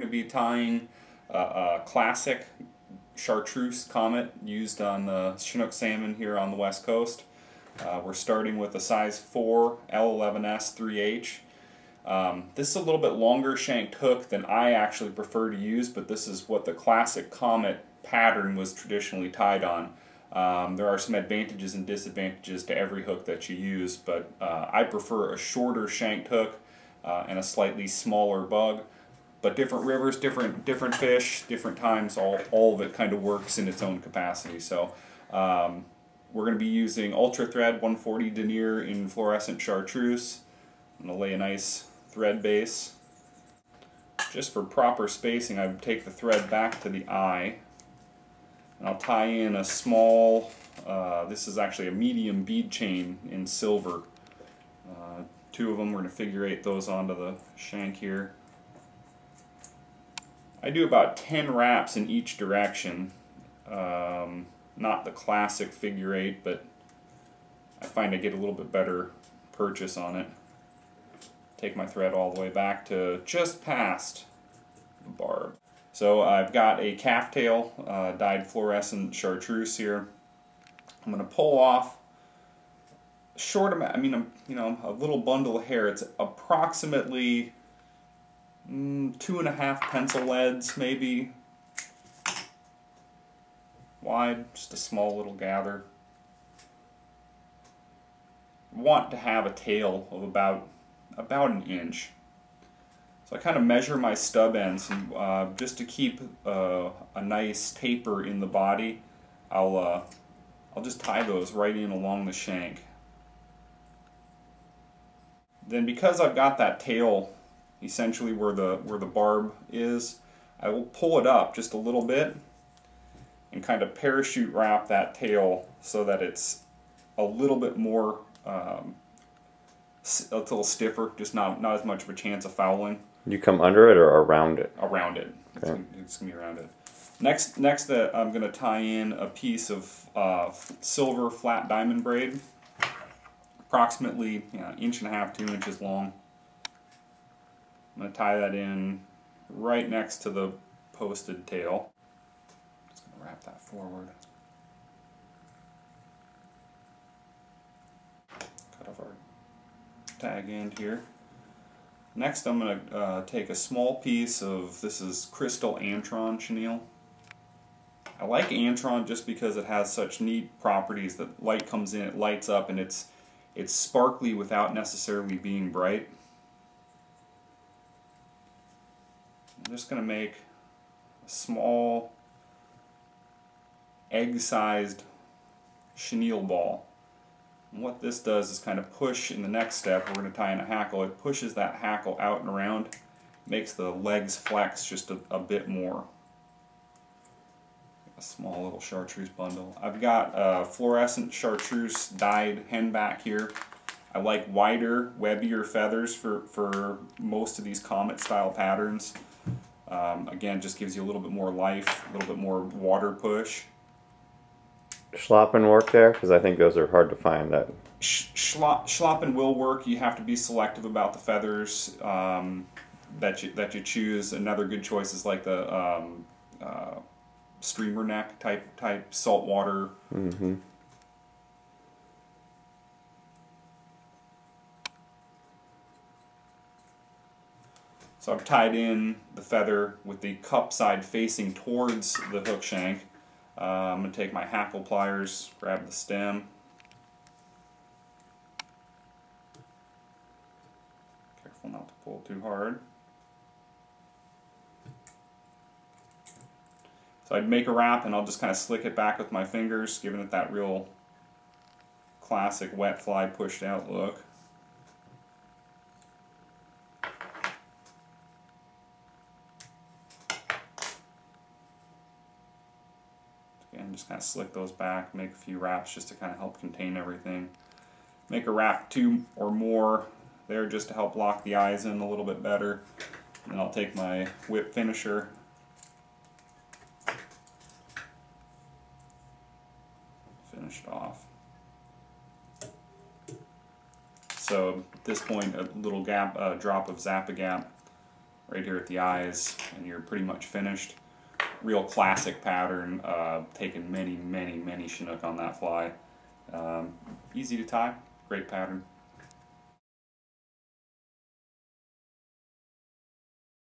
to be tying a classic chartreuse Comet used on the Chinook salmon here on the west coast. We're starting with a size 4 L11S 3H. This is a little bit longer shanked hook than I actually prefer to use, but this is what the classic Comet pattern was traditionally tied on. There are some advantages and disadvantages to every hook that you use, but I prefer a shorter shanked hook and a slightly smaller bug. But different rivers, different fish, different times, all of it kind of works in its own capacity. So we're going to be using Ultra Thread 140 denier in fluorescent chartreuse. I'm going to lay a nice thread base. Just for proper spacing, I would take the thread back to the eye, and I'll tie in a small, this is actually a medium bead chain in silver. 2 of them, we're going to figure 8 those onto the shank here. I do about 10 wraps in each direction. Not the classic figure 8, but I find I get a little bit better purchase on it. Take my thread all the way back to just past the barb. So I've got a calf tail dyed fluorescent chartreuse here. I'm going to pull off a short amount, a little bundle of hair. It's approximately 2.5 pencil leads, maybe wide, just a small little gather. Want to have a tail of about 1 inch. So I kind of measure my stub ends, and just to keep a nice taper in the body, I'll just tie those right in along the shank. Then, because I've got that tail essentially where the barb is, I will pull it up just a little bit and kind of parachute wrap that tail so that it's a little bit more, a little stiffer, just not as much of a chance of fouling. You come under it or around it? Around it. Okay. It's going to be around it. Next I'm going to tie in a piece of silver flat diamond braid, approximately 1.5 inches, 2 inches long. I'm going to tie that in right next to the posted tail. Just going to wrap that forward. Cut off our tag end here. Next I'm going to take a small piece of, this is crystal antron chenille. I like antron just because it has such neat properties that light comes in, it lights up, and it's sparkly without necessarily being bright. I'm just going to make a small egg-sized chenille ball. And what this does is kind of push, in the next step, we're going to tie in a hackle. It pushes that hackle out and around, makes the legs flex just a bit more. A small little chartreuse bundle. I've got fluorescent chartreuse dyed henback here. I like wider, webbier feathers for most of these Comet style patterns. Again, just gives you a little bit more life, a little bit more water push. Schlappen work there? Because I think those are hard to find. That Schlappen will work. You have to be selective about the feathers that you choose. Another good choice is like the streamer neck type saltwater. Mm-hmm. So I've tied in the feather with the cup side facing towards the hook shank. I'm going to take my hackle pliers, grab the stem. Careful not to pull too hard. So I'd make a wrap and I'll just kind of slick it back with my fingers, giving it that real classic wet fly pushed out look. Again, just kind of slick those back, make a few wraps just to kind of help contain everything. Make a wrap 2 or more there just to help lock the eyes in a little bit better. And then I'll take my whip finisher, finish it off. So at this point, a little drop of Zap-A-Gap right here at the eyes, and you're pretty much finished. Real classic pattern, taken many Chinook on that fly. Easy to tie, great pattern.